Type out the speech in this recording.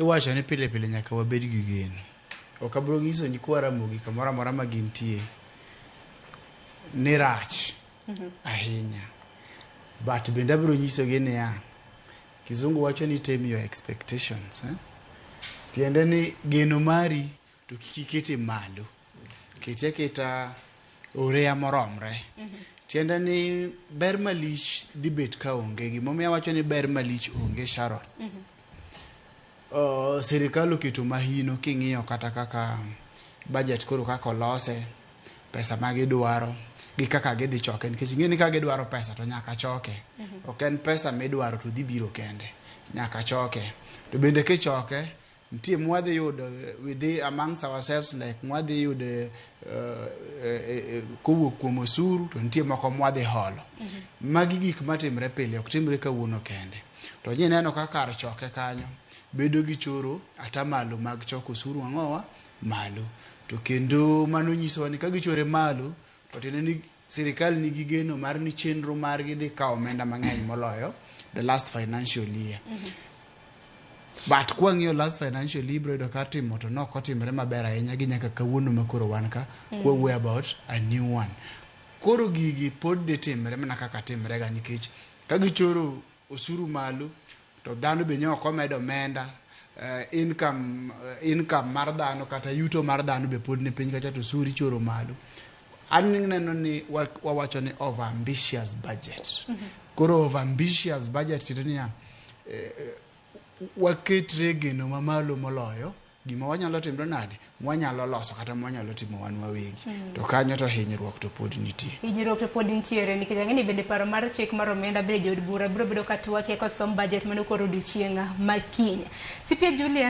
iwacho ni pile pile nyaka wabed gi geno. Ok abro nyiso nyikwa Ramogi kamoro amora ma gintie ni rach ahinya. But bende abro nyisogi niya, Kizungu wacho ni tame your expectations. Tiende ni geno mari to kik ikete malo. Kete aketa oreya moromre. Tiende ni ber malich dhi bet ka onge. Gimomiyo wacho ni ber malich onge, Sharon. Sirikal oketo mahino king'iyo kata kaka budget koro kaka olose, pesa ma gidwaro gi kaka gidhi choke, nikech ing'e ni ka gidwaro pesa to nyaka choke. Ok en pesa midwaro to dhi biro kende, nyaka choke. To bende kichoke, nitie mwadhi yudo within amongst ourselves, like mwadhi yudo kowuok kuom osuru, to nitie moko mwadhi holo. Magi gik matimre pile, ok timre kawuono kende. To nyie neno ka kar choke kanyo bedo gi choro atamalo mag choko osuru ang'owa malo. To kendo mano nyiso ni ka gichore malo, to tiende ni sirikal nigi geno mar ni chenro margi dhi kawo omenda mang'eny moloyo the last financial year. But kwang'iyo last financial year bro ka timo to nok otimre maber ahinya gi nyaka kawuono makoro wan ka we about a new one. Koro gigi pod dhi timre mana kaka timre ga, nikech ka gichoro osuru malo to dhano be nyoko omedo omenda, income mar dhano kata yuto mar dhano be pod ni piny kacha to osuru ichoro malo. An neno ni wawacho ni over ambitious budget. Koro over ambitious budget tiende niya, waketre geno mamalo moloyo gima wanyalo timre nade, wanyalo loso kata wanyalo timo wan wawegi. To kanyo to hinyruok to pod nitie. Hinyruok to pod nitiere nikech ang'eni bende paro mar chik mar omenda bende jod bura biro bedo ka twake kosom budget mano koro odiochieng' makiny. Sipia Julia